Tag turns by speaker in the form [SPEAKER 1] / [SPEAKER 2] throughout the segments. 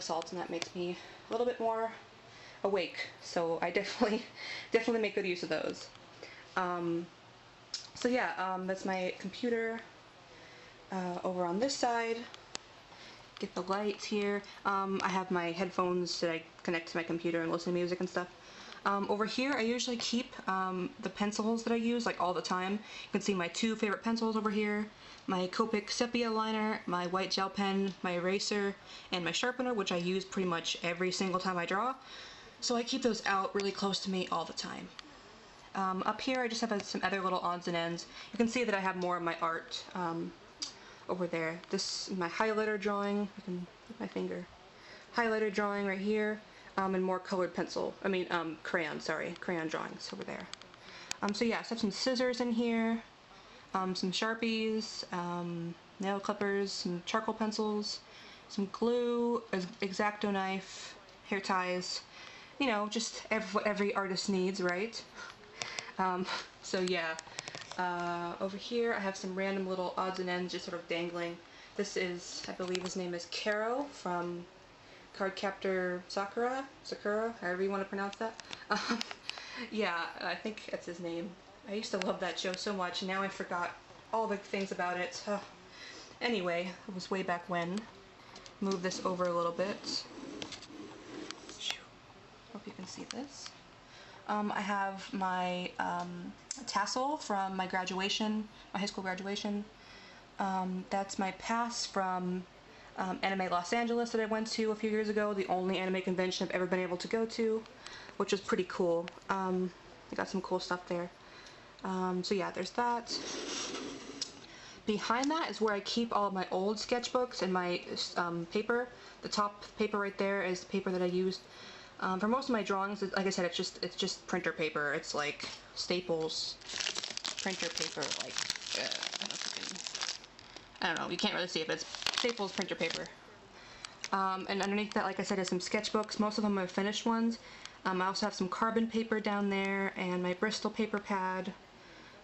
[SPEAKER 1] salts, and that makes me a little bit more awake. So I definitely make good use of those. So yeah, that's my computer. Over on this side, get the lights here. I have my headphones that I connect to my computer and listen to music and stuff. Over here, I usually keep the pencils that I use like all the time. You can see my two favorite pencils over here. My Copic sepia liner, my white gel pen, my eraser, and my sharpener, which I use pretty much every single time I draw. So I keep those out really close to me all the time. Up here I just have some other little odds and ends. You can see that I have more of my art over there. This is my highlighter drawing. I can put my finger. Highlighter drawing right here, and more colored crayon drawings over there. So yeah, so I have some scissors in here, some Sharpies, nail clippers, some charcoal pencils, some glue, X-Acto knife, hair ties, you know, just what every artist needs, right? So yeah, over here I have some random little odds and ends just sort of dangling. This is, I believe his name is Karo from Cardcaptor Sakura, however you want to pronounce that. Yeah, I think that's his name. I used to love that show so much, and now I forgot all the things about it. Anyway, it was way back when. Move this over a little bit. Hope you can see this. I have my tassel from my graduation, my high school graduation. That's my pass from Anime Los Angeles that I went to a few years ago, the only anime convention I've ever been able to go to, which was pretty cool. I got some cool stuff there. So yeah, there's that. Behind that is where I keep all of my old sketchbooks and my paper. The top paper right there is the paper that I used for most of my drawings. Like I said, it's just printer paper. It's like Staples printer paper. Like I don't know. You can't really see it, but it's Staples printer paper. And underneath that, like I said, is some sketchbooks. Most of them are finished ones. I also have some carbon paper down there, and my Bristol paper pad,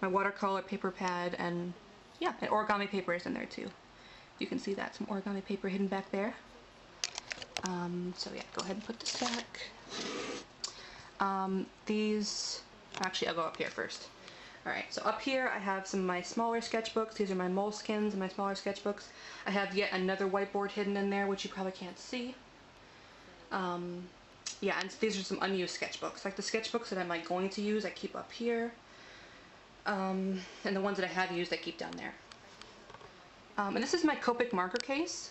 [SPEAKER 1] my watercolor paper pad, and yeah, and origami paper is in there too. You can see that, some origami paper hidden back there. So yeah, go ahead and put this back. Actually I'll go up here first. Alright, so up here I have some of my smaller sketchbooks. These are my Moleskines and my smaller sketchbooks. I have yet another whiteboard hidden in there, which you probably can't see. Yeah, and these are some unused sketchbooks. Like the sketchbooks that I'm like going to use, I keep up here. And the ones that I have used, I keep down there. And this is my Copic marker case.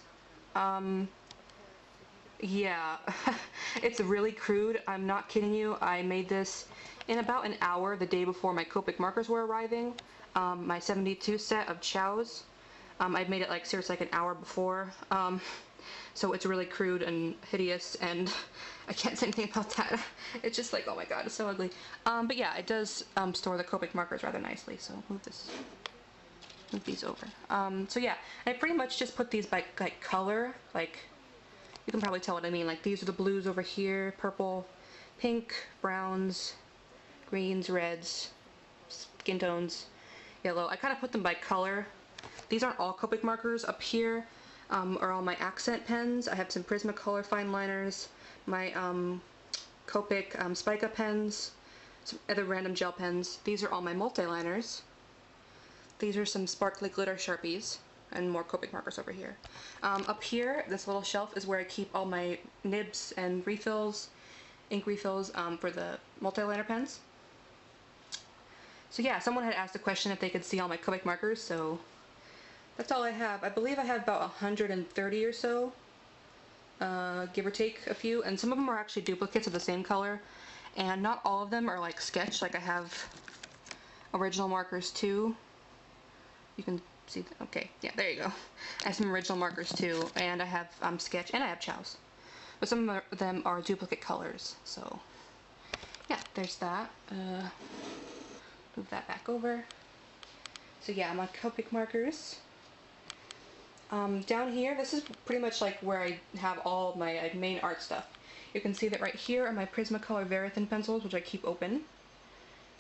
[SPEAKER 1] Yeah, it's really crude. I'm not kidding you. I made this in about an hour the day before my Copic markers were arriving. My 72 set of Chow's. I'd made it like seriously like an hour before. So it's really crude and hideous, and I can't say anything about that. It's just like, oh my god, it's so ugly. But yeah, it does store the Copic markers rather nicely, so move these over. So yeah, I pretty much just put these by like color, like you can probably tell what I mean. Like these are the blues over here, purple, pink, browns, greens, reds, skin tones, yellow. I kind of put them by color. These aren't all Copic markers. Up here are all my accent pens. I have some Prismacolor fine liners, my Copic Spica pens, some other random gel pens. These are all my multi-liners. These are some sparkly glitter Sharpies, and more Copic markers over here. Up here, this little shelf is where I keep all my nibs and refills, ink refills for the multi-liner pens. So yeah, someone had asked a question if they could see all my Copic markers, so that's all I have. I believe I have about 130 or so, give or take a few, and some of them are actually duplicates of the same color, and not all of them are like sketch. Like I have original markers too. You can see, okay, yeah, there you go. I have some original markers too, and I have sketch, and I have Chow's. But some of them are duplicate colors, so yeah, there's that. Move that back over. So yeah, my Copic markers. Down here, this is pretty much like where I have all of my main art stuff. You can see that right here are my Prismacolor very thin pencils, which I keep open.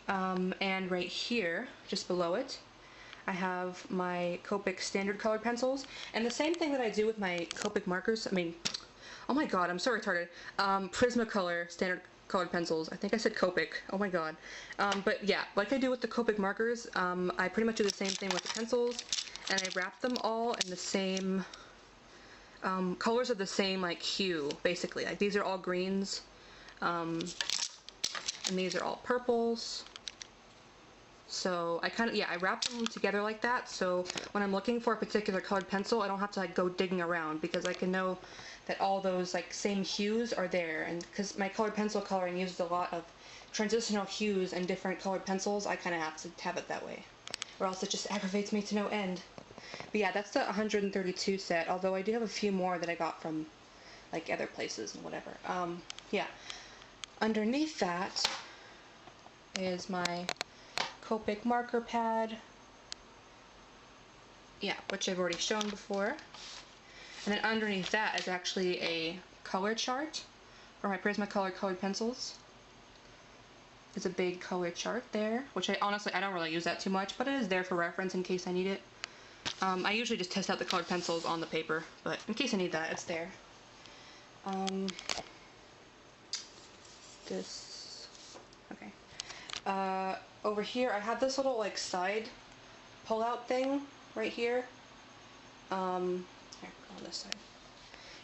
[SPEAKER 1] And right here, just below it, I have my Copic standard colored pencils. And the same thing that I do with my Copic markers, Oh my god, I'm so retarded. Prismacolor standard colored pencils. I think I said Copic. Oh my god. But yeah, like I do with the Copic markers, I pretty much do the same thing with the pencils, and I wrap them all in the same colors of the same like hue, basically. Like these are all greens, and these are all purples. So I kind of, yeah, I wrap them together like that, so when I'm looking for a particular colored pencil, I don't have to like go digging around, because I can know that all those like same hues are there. And because my colored pencil coloring uses a lot of transitional hues and different colored pencils, I kind of have to have it that way, or else it just aggravates me to no end. But yeah, that's the 132 set, although I do have a few more that I got from like other places and whatever. Yeah, underneath that is my Copic marker pad, yeah, which I've already shown before. And then underneath that is actually a color chart for my Prismacolor colored pencils. It's a big color chart there, which I honestly, I don't really use that too much, but it is there for reference in case I need it. I usually just test out the colored pencils on the paper, but in case I need that, it's there. Okay. Over here, I have this little like side pull-out thing right here. Here, on this side.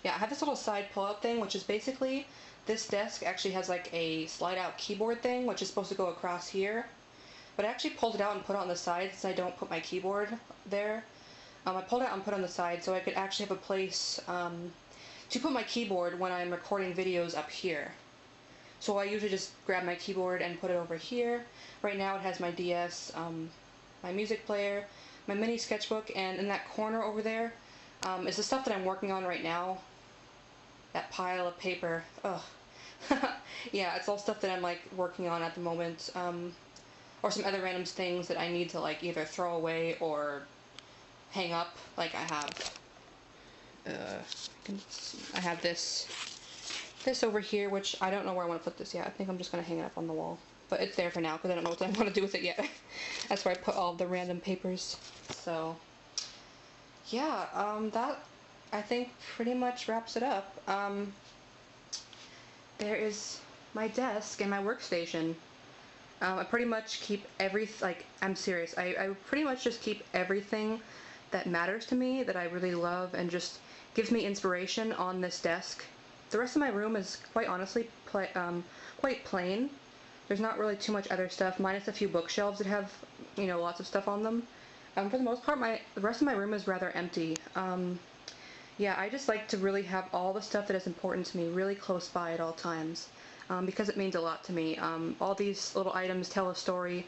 [SPEAKER 1] Yeah, I have this little side pull-out thing, which is basically, this desk actually has like a slide-out keyboard thing, which is supposed to go across here. But I actually pulled it out and put it on the side, since I don't put my keyboard there. I pulled it out and put it on the side so I could actually have a place to put my keyboard when I'm recording videos up here. So I usually just grab my keyboard and put it over here. Right now it has my DS, my music player, my mini sketchbook, and in that corner over there is the stuff that I'm working on right now. That pile of paper. Ugh. Yeah, it's all stuff that I'm like working on at the moment. Or some other random things that I need to like either throw away or hang up. Like I have this over here, which I don't know where I want to put this yet. I think I'm just going to hang it up on the wall. But it's there for now because I don't know what I want to do with it yet. That's where I put all the random papers. So, yeah, that I think pretty much wraps it up. There is my desk and my workstation. I pretty much keep I'm serious, I pretty much just keep everything that matters to me, that I really love and just gives me inspiration on this desk. The rest of my room is quite honestly quite plain. There's not really too much other stuff, minus a few bookshelves that have, you know, lots of stuff on them. For the most part, the rest of my room is rather empty. Yeah, I just like to really have all the stuff that is important to me really close by at all times, because it means a lot to me. All these little items tell a story,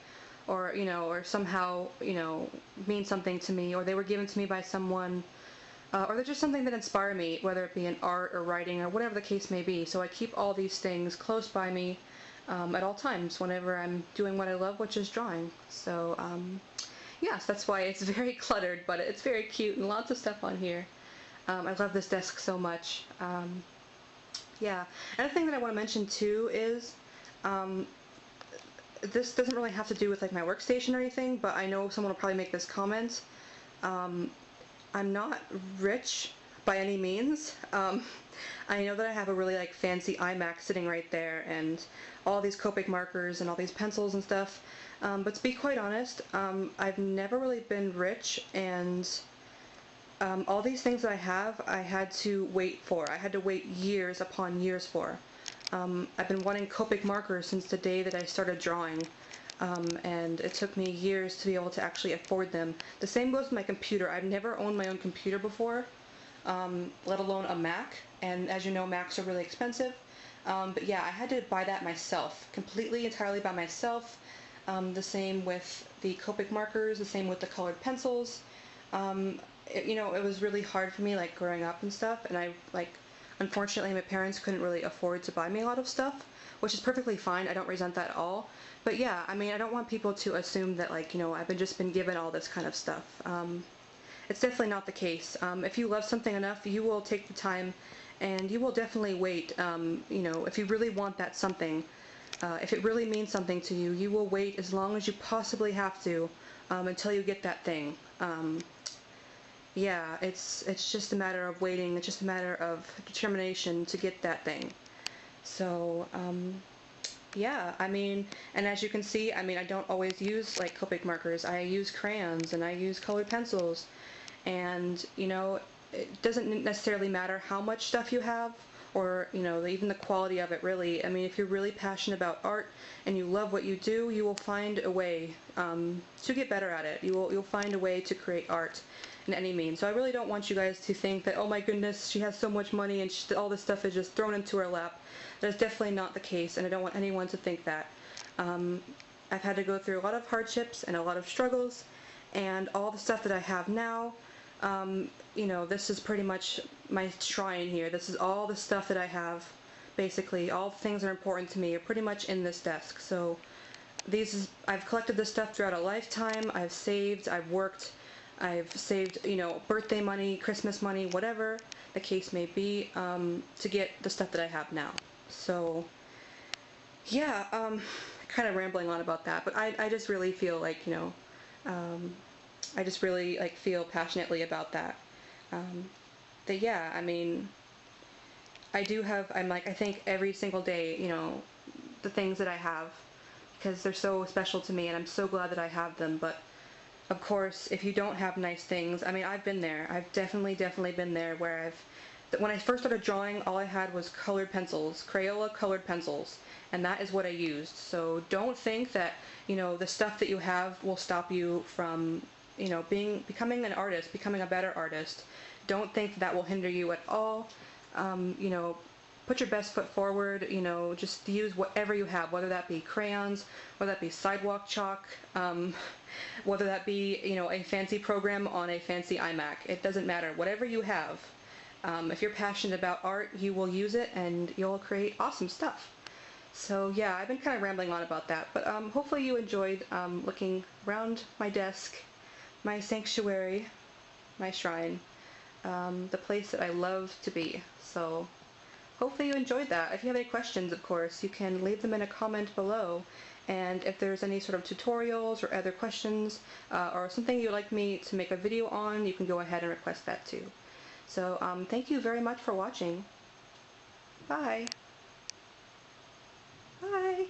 [SPEAKER 1] or, you know, or somehow, you know, mean something to me, or they were given to me by someone, or they're just something that inspire me, whether it be in art or writing or whatever the case may be. So I keep all these things close by me at all times whenever I'm doing what I love, which is drawing. So yes, that's why it's very cluttered, but it's very cute and lots of stuff on here. I love this desk so much. Yeah, another thing that I want to mention too is this doesn't really have to do with like my workstation or anything, but I know someone will probably make this comment. I'm not rich by any means. I know that I have a really like fancy iMac sitting right there, and all these Copic markers and all these pencils and stuff. But to be quite honest, I've never really been rich, and all these things that I had to wait for. I had to wait years upon years for. I've been wanting Copic markers since the day that I started drawing. And it took me years to be able to actually afford them. The same goes with my computer. I've never owned my own computer before, let alone a Mac, and as you know, Macs are really expensive. But yeah, I had to buy that myself, completely, entirely by myself. The same with the Copic markers, the same with the colored pencils. You know, it was really hard for me, like, growing up and stuff, and unfortunately, my parents couldn't really afford to buy me a lot of stuff, which is perfectly fine. I don't resent that at all. But yeah, I mean, I don't want people to assume that, like, you know, I've just been given all this kind of stuff. It's definitely not the case. If you love something enough, you will take the time, and you will definitely wait. You know, if you really want that something, if it really means something to you, you will wait as long as you possibly have to until you get that thing. yeah, it's just a matter of waiting. It's just a matter of determination to get that thing. So, yeah, I mean, and as you can see, I mean, I don't always use like Copic markers. I use crayons and I use colored pencils. And, you know, it doesn't necessarily matter how much stuff you have or, you know, even the quality of it really. I mean, if you're really passionate about art and you love what you do, you will find a way to get better at it. You'll find a way to create art in any means. So I really don't want you guys to think that, oh my goodness, she has so much money and all this stuff is just thrown into her lap. That is definitely not the case, and I don't want anyone to think that. I've had to go through a lot of hardships and a lot of struggles, and all the stuff that I have now, you know, this is pretty much my shrine here. This is all the stuff that I have. Basically, all the things that are important to me are pretty much in this desk. So I've collected this stuff throughout a lifetime. I've saved, I've worked, I've saved, you know, birthday money, Christmas money, whatever the case may be, to get the stuff that I have now. So, yeah, kind of rambling on about that, but I just really feel like, you know, I just really like feel passionately about that. That yeah, I mean, I'm like, I think every single day, you know, the things that I have, because they're so special to me, and I'm so glad that I have them. But of course, if you don't have nice things, I mean, I've been there. I've definitely been there where when I first started drawing, all I had was colored pencils, Crayola colored pencils, and that is what I used. So don't think that, you know, the stuff that you have will stop you from, you know, becoming an artist, becoming a better artist. Don't think that will hinder you at all. You know, put your best foot forward, you know, just use whatever you have, whether that be crayons, whether that be sidewalk chalk, whether that be, you know, a fancy program on a fancy iMac. It doesn't matter. Whatever you have, if you're passionate about art, you will use it and you'll create awesome stuff. So yeah, I've been kind of rambling on about that, but hopefully you enjoyed looking around my desk, my sanctuary, my shrine, the place that I love to be. So hopefully you enjoyed that. If you have any questions, of course, you can leave them in a comment below. And if there's any sort of tutorials or other questions or something you'd like me to make a video on, you can go ahead and request that too. So thank you very much for watching. Bye. Bye.